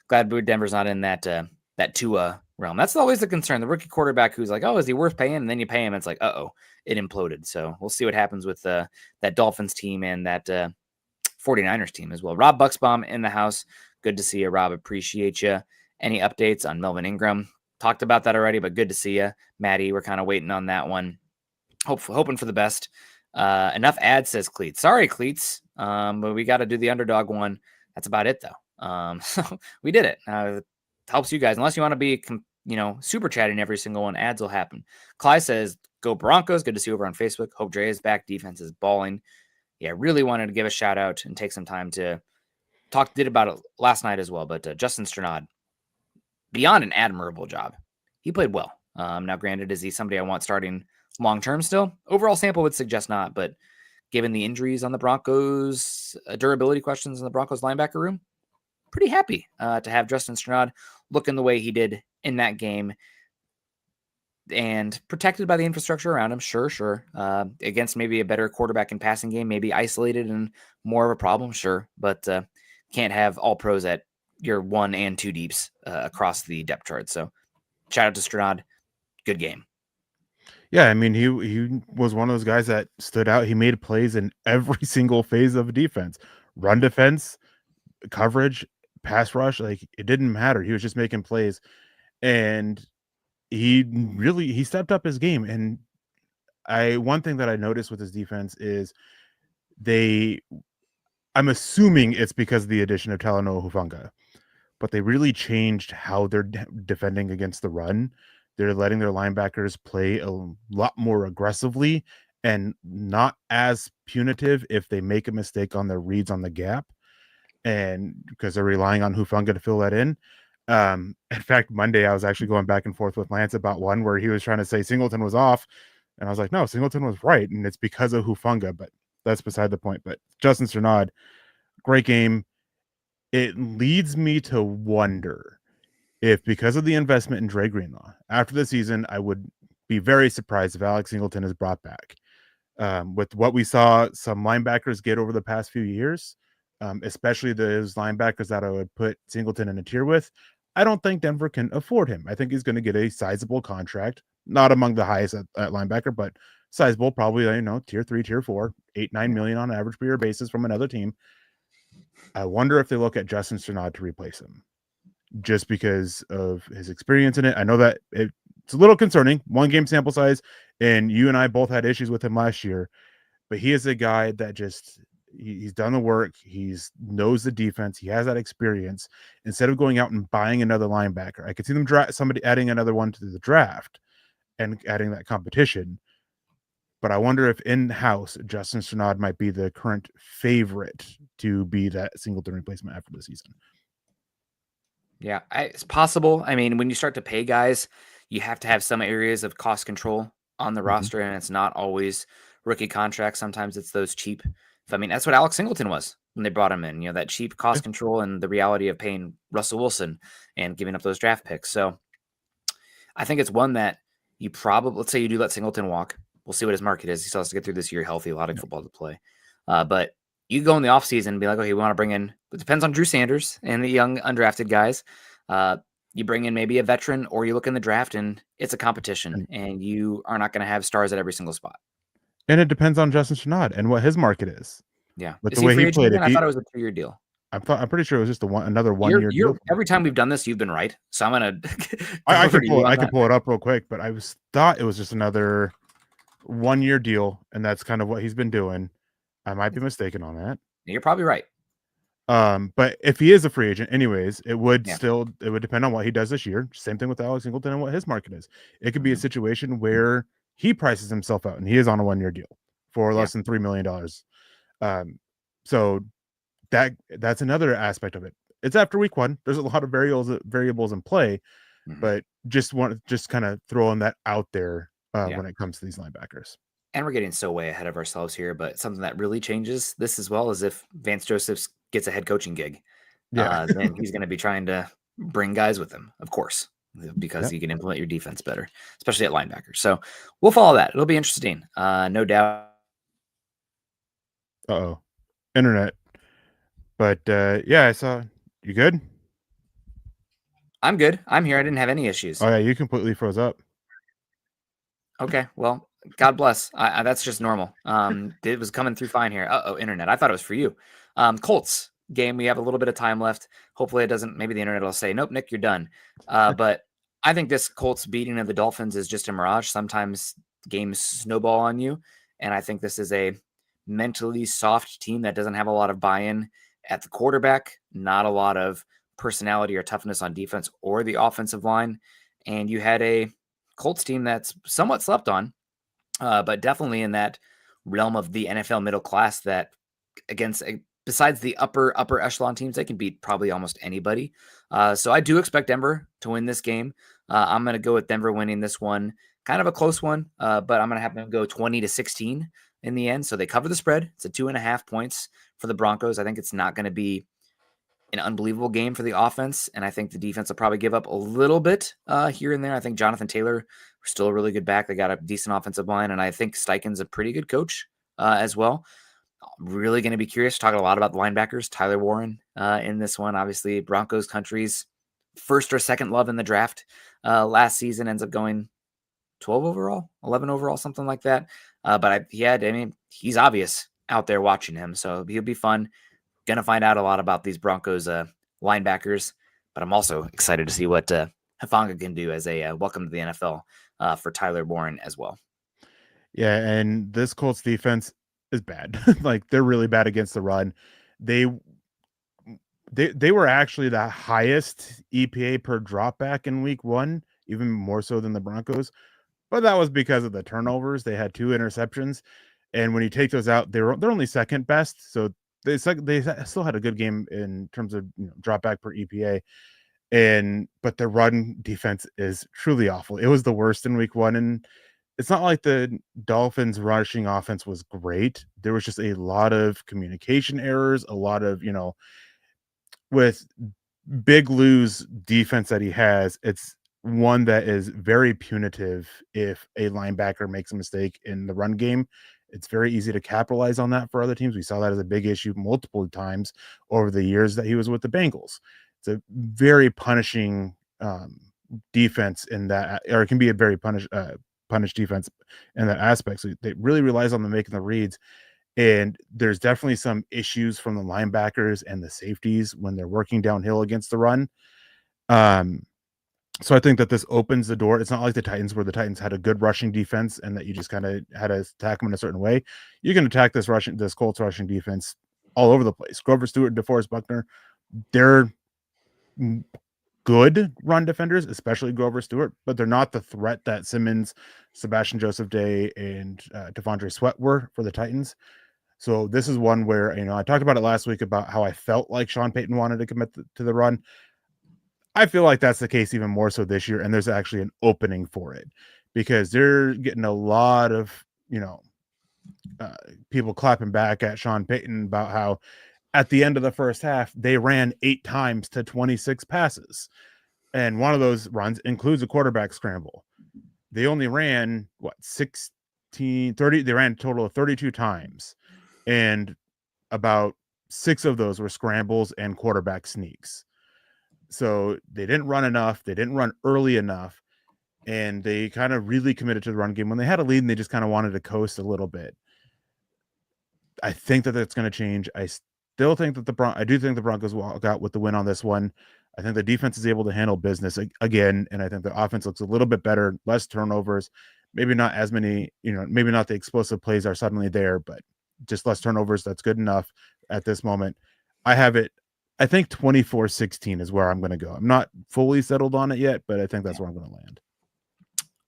Glad Denver's not in that Tua realm. That's always the concern. The rookie quarterback who's like, oh, is he worth paying? And then you pay him. It's like, it imploded. So we'll see what happens with that Dolphins team and that 49ers team as well. Rob Bucksbaum in the house. Good to see you, Rob. Appreciate you. Any updates on Melvin Ingram? Talked about that already, but good to see you. Maddie, we're kind of waiting on that one. Hoping for the best. Enough ads, says Cleats. Sorry, Cleats. But we got to do the underdog one. That's about it, though. So we did it. It helps you guys. Unless you want to be, super chatting every single one, ads will happen. Clyde says, go Broncos. Good to see you over on Facebook. Hope Dre is back. Defense is balling. Yeah, really wanted to give a shout out and take some time to talk. Did about it last night as well. But Justin Strnad, beyond an admirable job. He played well. Now, granted, is he somebody I want starting long-term still? Overall sample would suggest not, but given the injuries on the Broncos, durability questions in the Broncos linebacker room, pretty happy to have Justin Strnad looking the way he did in that game and protected by the infrastructure around him. Sure. Against maybe a better quarterback in passing game, maybe isolated and more of a problem. Sure. But can't have all pros at your 1 and 2 deeps across the depth chart. So shout out to Strnad. Good game. Yeah, I mean, he was one of those guys that stood out. He made plays in every single phase of defense. Run defense, coverage, pass rush, like it didn't matter. He was just making plays. And he stepped up his game. And one thing that I noticed with his defense is I'm assuming it's because of the addition of Talanoa Hufanga, but they really changed how they're defending against the run. They're letting their linebackers play a lot more aggressively and not as punitive if they make a mistake on their reads on the gap. And because they're relying on Hufanga to fill that in. In fact, Monday I was actually going back and forth with Lance about one where he was trying to say Singleton was off. And I was like, no, Singleton was right. And it's because of Hufanga, but that's beside the point. But Justin Strnad, great game. It leads me to wonder if, because of the investment in Dre Greenlaw, after the season, I would be very surprised if Alex Singleton is brought back. With what we saw some linebackers get over the past few years, especially those linebackers that I would put Singleton in a tier with, I don't think Denver can afford him. I think he's going to get a sizable contract, not among the highest at linebacker, but sizable, probably, tier 3, tier 4, 8-9 million on average per year basis from another team. I wonder if they look at Justin Strnad to replace him just because of his experience in it. I know that it's a little concerning, 1 game sample size, and you and I both had issues with him last year, but he is a guy that just he's done the work. He's knows the defense. He has that experience. Instead of going out and buying another linebacker, I could see them somebody adding another one to the draft and adding that competition. But I wonder if in-house Justin Strnad might be the current favorite to be that Singleton replacement after the season. Yeah, it's possible. I mean, when you start to pay guys, you have to have some areas of cost control on the roster, and it's not always rookie contracts. Sometimes it's those cheap. I mean, that's what Alex Singleton was when they brought him in, that cheap cost control and the reality of paying Russell Wilson and giving up those draft picks. So I think it's one that you probably, let's say you do let Singleton walk. We'll see what his market is. He still has to get through this year healthy, a lot of football to play. But you go in the offseason and be like, okay, we want to bring in, it depends on Drew Sanders and the young undrafted guys. You bring in maybe a veteran, or you look in the draft and it's a competition and you are not going to have stars at every single spot. And it depends on Justin Strnad and what his market is. Yeah. But is the way he played, I thought it was a 2-year deal. I'm pretty sure it was just another 1 year deal. Every time we've done this, you've been right. So I'm going to. I can pull it up real quick, but I thought it was just another 1 year deal, and that's kind of what he's been doing. I might be mistaken on that. You're probably right. But if he is a free agent, anyways, it would depend on what he does this year. Same thing with Alex Singleton and what his market is. It could be a situation where he prices himself out and he is on a 1 year deal for less than $3 million. So that's another aspect of it. It's after week 1. There's a lot of variables in play, but just kind of throwing that out there Yeah. when it comes to these linebackers. And we're getting so way ahead of ourselves here, but something that really changes this as well is if Vance Josephs gets a head coaching gig. Yeah. Then he's going to be trying to bring guys with him, of course, because Yep. he can implement your defense better, especially at linebacker. So we'll follow that. It'll be interesting. No doubt. Uh-oh. Internet. But yeah, I saw you good? I'm good. I'm here. I didn't have any issues. Oh yeah, you completely froze up. Okay. Well, God bless. That's just normal. It was coming through fine here. Uh-oh, internet. I thought it was for you. Colts game. We have a little bit of time left. Hopefully it doesn't. Maybe the internet will say, nope, Nick, you're done. But I think this Colts beating of the Dolphins is just a mirage. Sometimes games snowball on you. And I think this is a mentally soft team that doesn't have a lot of buy-in at the quarterback, not a lot of personality or toughness on defense or the offensive line. And you had a Colts team that's somewhat slept on, but definitely in that realm of the NFL middle class that besides the upper echelon teams, they can beat probably almost anybody. So I do expect Denver to win this game. I'm going to go with Denver winning this one, kind of a close one, but I'm going to have them go 20-16 in the end. So they cover the spread. It's a 2.5 points for the Broncos. I think it's not going to be an unbelievable game for the offense, and I think the defense will probably give up a little bit here and there. I think Jonathan Taylor is still a really good back. They got a decent offensive line, and I think Steichen's a pretty good coach as well. I'm really going to be curious. Talking a lot about the linebackers. Tyler Warren in this one. Obviously, Broncos country's first or second love in the draft last season, ends up going 12 overall, 11 overall, something like that. But he's obvious out there watching him, so he'll be fun. Going to find out a lot about these Broncos linebackers, but I'm also excited to see what Hufanga can do as a welcome to the NFL for Tyler Warren as well. Yeah, and this Colts defense is bad. Like they're really bad against the run. They were actually the highest EPA per dropback in week 1, even more so than the Broncos. But that was because of the turnovers. They had 2 interceptions, and when you take those out, they're only second best. So they still had a good game in terms of drop back per EPA, but the run defense is truly awful. It was the worst in week 1, and it's not like the Dolphins rushing offense was great. There was just a lot of communication errors, a lot of with Big Lou's defense that he has. It's one that is very punitive. If a linebacker makes a mistake in the run game, it's very easy to capitalize on that for other teams. We saw that as a big issue multiple times over the years that he was with the Bengals. It's a very punishing defense in that, or it can be a very punished defense in that aspect. So it really relies on them making the reads. And there's definitely some issues from the linebackers and the safeties when they're working downhill against the run. So I think that this opens the door. It's not like the Titans, where the Titans had a good rushing defense and that you just kind of had to attack them in a certain way. You can attack this Colts rushing defense all over the place. Grover Stewart and DeForest Buckner, they're good run defenders, especially Grover Stewart, but they're not the threat that Simmons, Sebastian Joseph Day, and Devondre Sweat were for the Titans. So this is one where, I talked about it last week about how I felt like Sean Payton wanted to commit to the run. I feel like that's the case even more so this year, and there's actually an opening for it because they're getting a lot of, people clapping back at Sean Payton about how at the end of the first half, they ran 8 times to 26 passes. And one of those runs includes a quarterback scramble. They only ran 30, they ran a total of 32 times. And about 6 of those were scrambles and quarterback sneaks. So they didn't run enough. They didn't run early enough. And they kind of really committed to the run game when they had a lead, and they just kind of wanted to coast a little bit. I think that that's going to change. I still think that I do think the Broncos walk out with the win on this one. I think the defense is able to handle business again. And I think the offense looks a little bit better, less turnovers, maybe not as many, maybe not the explosive plays are suddenly there, but just less turnovers. That's good enough at this moment. I have it. I think 24-16 is where I'm going to go. I'm not fully settled on it yet, but I think that's where I'm going to land.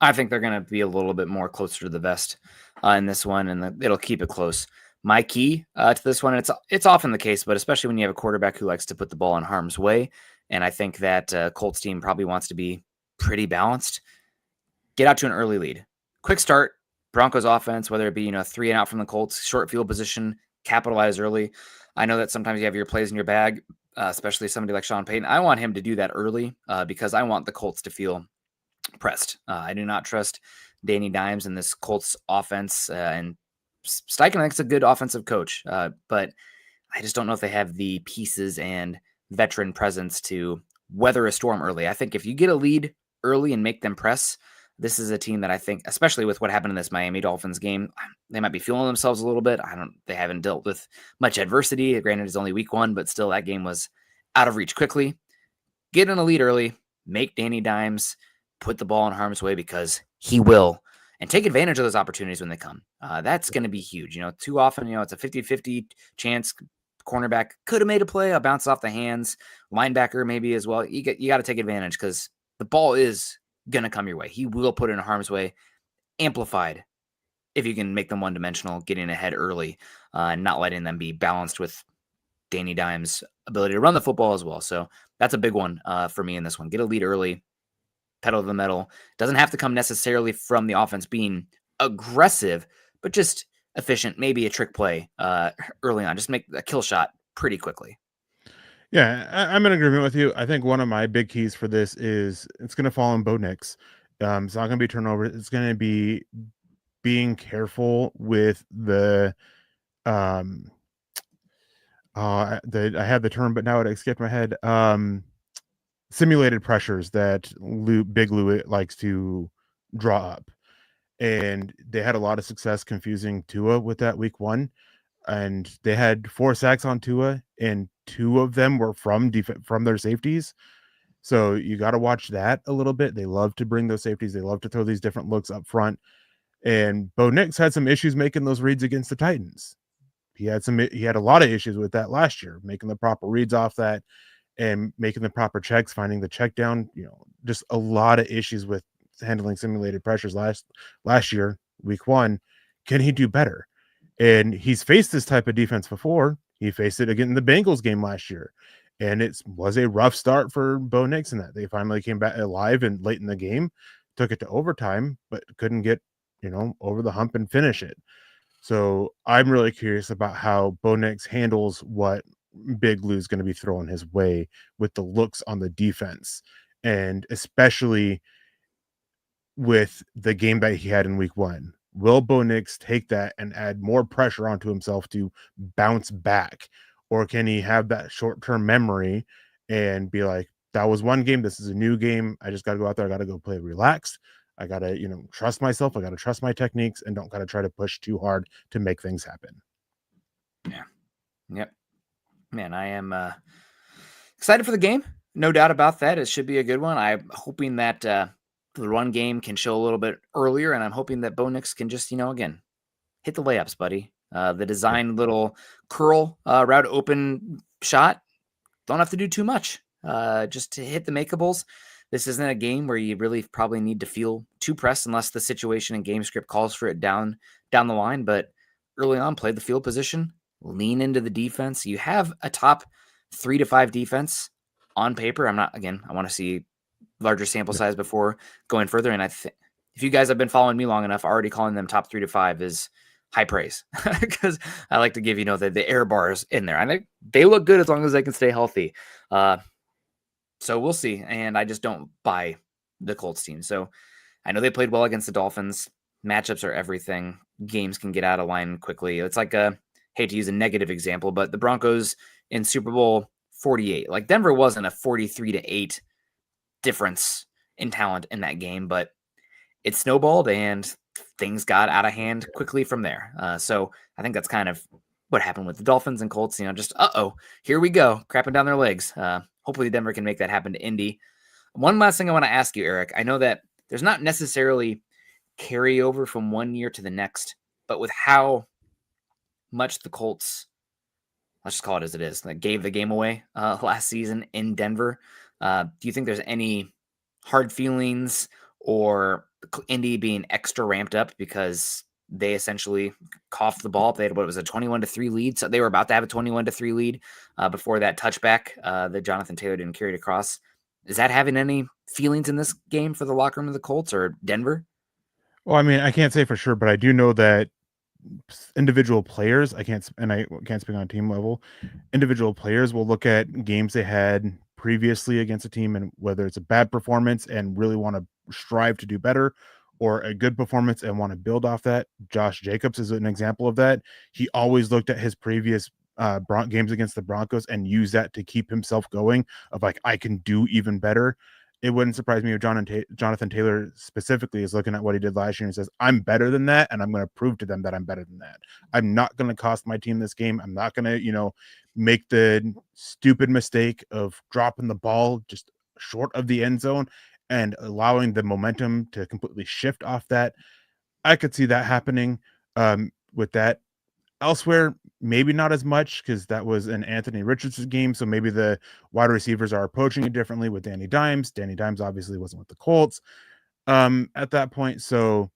I think they're going to be a little bit more closer to the vest in this one, and it'll keep it close. My key to this one, it's often the case, but especially when you have a quarterback who likes to put the ball in harm's way, and I think that Colts team probably wants to be pretty balanced. Get out to an early lead. Quick start. Broncos offense, whether it be 3 and out from the Colts, short field position, capitalize early. I know that sometimes you have your plays in your bag, especially somebody like Sean Payton. I want him to do that early because I want the Colts to feel pressed. I do not trust Danny Dimes in this Colts offense, and Steichen, I think, is a good offensive coach, but I just don't know if they have the pieces and veteran presence to weather a storm early. I think if you get a lead early and make them press, this is a team that I think, especially with what happened in this Miami Dolphins game, they might be feeling themselves a little bit. They haven't dealt with much adversity. Granted, it's only week 1, but still that game was out of reach quickly. Get in a lead early, make Danny Dimes put the ball in harm's way, because he will, and take advantage of those opportunities when they come. That's going to be huge. Too often, it's a 50-50 chance. Cornerback could have made a play. I'll bounce off the hands. Linebacker maybe as well. You got to take advantage, because the ball is going to come your way. He will put it in harm's way, amplified if you can make them one-dimensional, getting ahead early, and not letting them be balanced with Danny Dimes' ability to run the football as well. So that's a big one for me in this one. Get a lead early, pedal to the metal. Doesn't have to come necessarily from the offense being aggressive, but just efficient, maybe a trick play early on. Just make a kill shot pretty quickly. Yeah, I'm in agreement with you. I think one of my big keys for this is it's going to fall on Bo Nix. It's not going to be turnover. It's going to be being careful with the I had the term, but now it escaped my head. Simulated pressures that Big Lou likes to draw up, and they had a lot of success confusing Tua with that week 1. And they had 4 sacks on Tua, and 2 of them were from their safeties. So you got to watch that a little bit. They love to bring those safeties. They love to throw these different looks up front. And Bo Nix had some issues making those reads against the Titans. He had a lot of issues with that last year, making the proper reads off that and making the proper checks, finding the check down. Just a lot of issues with handling simulated pressures last year, week 1. Can he do better? And he's faced this type of defense before. He faced it again in the Bengals game last year. And it was a rough start for Bo Nix in that. They finally came back alive and late in the game, took it to overtime, but couldn't get, over the hump and finish it. So I'm really curious about how Bo Nix handles what Big Lou's going to be throwing his way with the looks on the defense. And especially with the game that he had in week 1. Will Bo Nix take that and add more pressure onto himself to bounce back? Or can he have that short-term memory and be like, that was one game, this is a new game, I just got to go out there, I got to go play relaxed, I got to, trust myself, I got to trust my techniques, and don't got to try to push too hard to make things happen. Yeah. Yep. Man, I am excited for the game. No doubt about that. It should be a good one. I'm hoping that the run game can show a little bit earlier, and I'm hoping that Bo Nix can just, again, hit the layups, buddy. The design little curl route open shot. Don't have to do too much. Just to hit the makeables. This isn't a game where you really probably need to feel too pressed unless the situation and game script calls for it down the line. But early on, play the field position, lean into the defense. You have a top 3 to 5 defense on paper. I want to see larger sample size before going further. And if you guys have been following me long enough, already calling them top 3 to 5 is high praise, because I like to give, the air bars in there. I think they look good as long as they can stay healthy. So we'll see. And I just don't buy the Colts team. So I know they played well against the Dolphins. Matchups are everything. Games can get out of line quickly. It's like hate to use a negative example, but the Broncos in Super Bowl 48, like Denver wasn't a 43-8 difference in talent in that game, but it snowballed and things got out of hand quickly from there. So I think that's kind of what happened with the Dolphins and Colts, just, here we go, crapping down their legs. Hopefully Denver can make that happen to Indy. One last thing I want to ask you, Eric. I know that there's not necessarily carryover from one year to the next, but with how much the Colts, let's just call it as it is, like gave the game away last season in Denver, do you think there's any hard feelings or Indy being extra ramped up because they essentially coughed the ball? They had, a 21-3 lead. So they were about to have a 21-3 lead before that touchback that Jonathan Taylor didn't carry it across. Is that having any feelings in this game for the locker room of the Colts or Denver? Well, I mean, I can't say for sure, but I do know that individual players, I can't speak on team level. Individual players will look at games they had previously against a team and whether it's a bad performance and really want to strive to do better, or a good performance and want to build off that. Josh Jacobs is an example of that. He always looked at his previous games against the Broncos and used that to keep himself going, of like, I can do even better. It wouldn't surprise me if Jonathan Taylor specifically is looking at what he did last year and says, I'm better than that, and I'm going to prove to them that I'm better than that. I'm not going to cost my team this game. I'm not going to, make the stupid mistake of dropping the ball just short of the end zone and allowing the momentum to completely shift off that. I could see that happening with that. Elsewhere, maybe not as much, because that was an Anthony Richardson game, so maybe the wide receivers are approaching it differently with Danny Dimes. Danny Dimes obviously wasn't with the Colts at that point. So,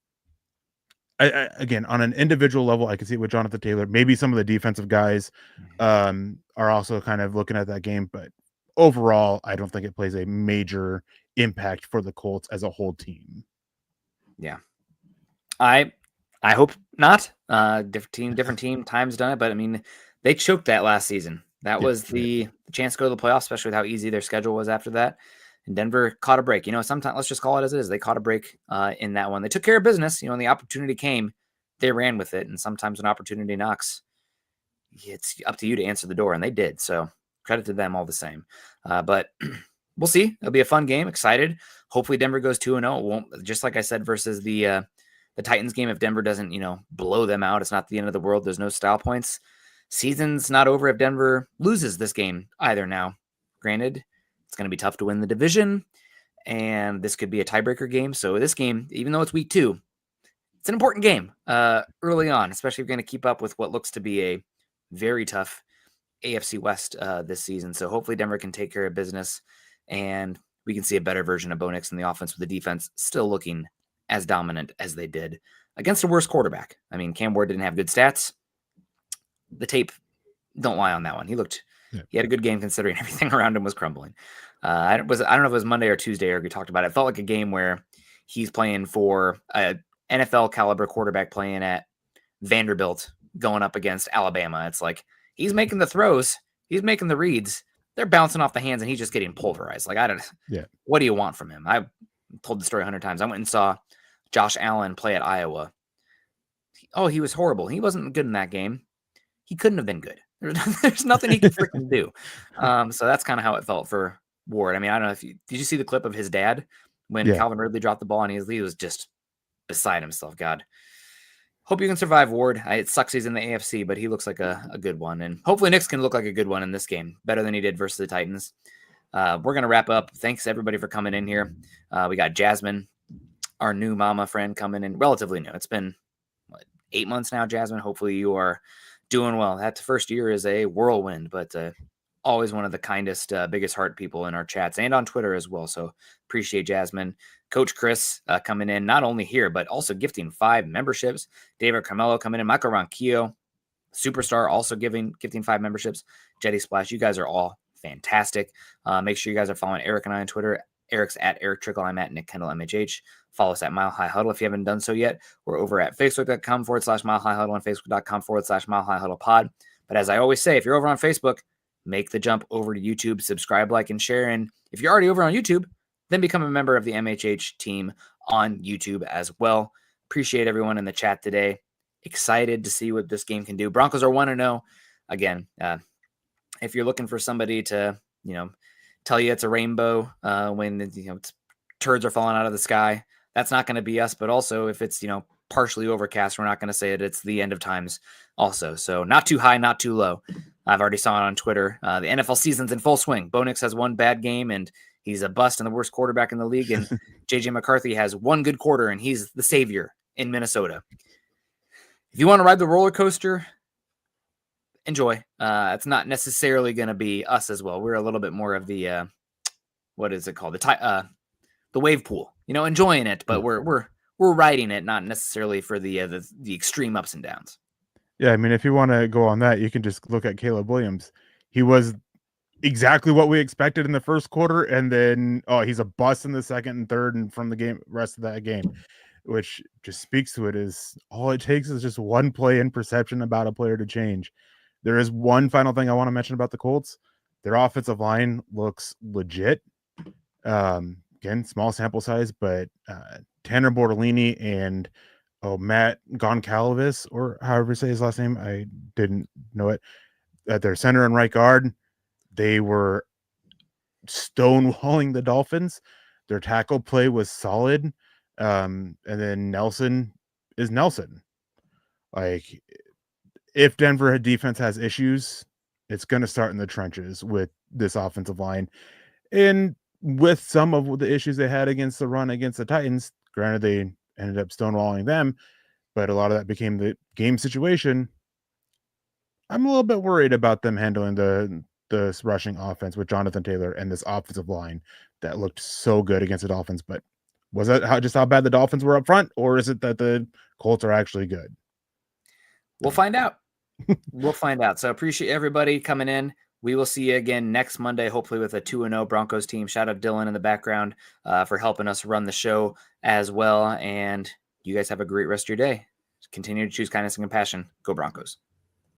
again, on an individual level, I can see it with Jonathan Taylor. Maybe some of the defensive guys are also kind of looking at that game, but overall, I don't think it plays a major impact for the Colts as a whole team. Yeah. I hope not. Different team, time's done it, but I mean, they choked that last season. That was the chance to go to the playoffs, especially with how easy their schedule was after that. And Denver caught a break. Sometimes let's just call it as it is. They caught a break in that one. They took care of business. When the opportunity came, they ran with it. And sometimes when opportunity knocks, it's up to you to answer the door, and they did. So credit to them all the same. But we'll see. It'll be a fun game. Excited. Hopefully Denver goes 2-0. It won't, just like I said, versus the Titans game. If Denver doesn't, blow them out, it's not the end of the world. There's no style points. Season's not over if Denver loses this game either. Now, granted, it's going to be tough to win the division, and this could be a tiebreaker game. So this game, even though it's week 2, it's an important game early on, especially if you're going to keep up with what looks to be a very tough AFC West this season. So hopefully Denver can take care of business, and we can see a better version of Bo Nix in the offense, with the defense still looking as dominant as they did against a worse quarterback. I mean, Cam Ward didn't have good stats. The tape don't lie on that one. He had a good game considering everything around him was crumbling. I don't know if it was Monday or Tuesday, or we talked about it. It felt like a game where he's playing for a NFL caliber quarterback playing at Vanderbilt going up against Alabama. It's like he's making the throws, he's making the reads, they're bouncing off the hands, and he's just getting pulverized. Like, what do you want from him? I told the story 100 times. I went and saw Josh Allen play at Iowa. He was horrible. He wasn't good in that game. He couldn't have been good. There's nothing he could freaking do. So that's kind of how it felt for Ward. I mean, I don't know did you see the clip of his dad when Calvin Ridley dropped the ball, and he was just beside himself. God, hope you can survive, Ward. It sucks he's in the AFC, but he looks like a good one. And hopefully Nix can look like a good one in this game, better than he did versus the Titans. We're going to wrap up. Thanks everybody for coming in here. We got Jasmine, our new mama friend, coming in, relatively new. It's been 8 months now, Jasmine. Hopefully you are doing well. That first year is a whirlwind, but always one of the kindest, biggest heart people in our chats and on Twitter as well. So appreciate Jasmine. Coach Chris coming in, not only here, but also gifting 5 memberships. David Carmelo coming in. Michael Ronquillo, superstar, also gifting 5 memberships. Jetty Splash, you guys are all fantastic. Make sure you guys are following Eric and I on Twitter. Eric's at Erick Trickel. I'm at Nick Kendell MHH. Follow us at Mile High Huddle if you haven't done so yet. We're over at facebook.com/Mile High Huddle and facebook.com/Mile High Huddle pod. But as I always say, if you're over on Facebook, make the jump over to YouTube, subscribe, like, and share. And if you're already over on YouTube, then become a member of the MHH team on YouTube as well. Appreciate everyone in the chat today. Excited to see what this game can do. Broncos are 1-0. Again, if you're looking for somebody to, tell you it's a rainbow when turds are falling out of the sky, that's not going to be us. But also, if it's partially overcast, we're not going to say it's the end of times also. So not too high, not too low. I've already saw it on Twitter. The NFL season's in full swing. Bo Nix has one bad game, and he's a bust and the worst quarterback in the league. And J.J. McCarthy has one good quarter, and he's the savior in Minnesota. If you want to ride the roller coaster, enjoy. It's not necessarily going to be us as well. We're a little bit more of the what is it called? The wave pool. Enjoying it, but we're riding it, not necessarily for the extreme ups and downs. Yeah, I mean, if you want to go on that, you can just look at Caleb Williams. He was exactly what we expected in the first quarter, and then he's a bust in the second and third, and from the rest of that game, which just speaks to it. Is all it takes is just one play in perception about a player to change. There is one final thing I want to mention about the Colts. Their offensive line looks legit. Again, small sample size, but Tanner Bortolini and Matt Goncalves, or however you say his last name, I didn't know it. At their center and right guard, they were stonewalling the Dolphins. Their tackle play was solid. And then Nelson is Nelson. Like, if Denver defense has issues, it's going to start in the trenches with this offensive line. And with some of the issues they had against the run against the Titans, granted they ended up stonewalling them, but a lot of that became the game situation. I'm a little bit worried about them handling the rushing offense with Jonathan Taylor and this offensive line that looked so good against the Dolphins. But was that how bad the Dolphins were up front, or is it that the Colts are actually good? We'll find out. We'll find out. So appreciate everybody coming in. We will see you again next Monday, hopefully with a 2-0 Broncos team. Shout out Dylan in the background for helping us run the show as well. And you guys have a great rest of your day. Continue to choose kindness and compassion. Go Broncos.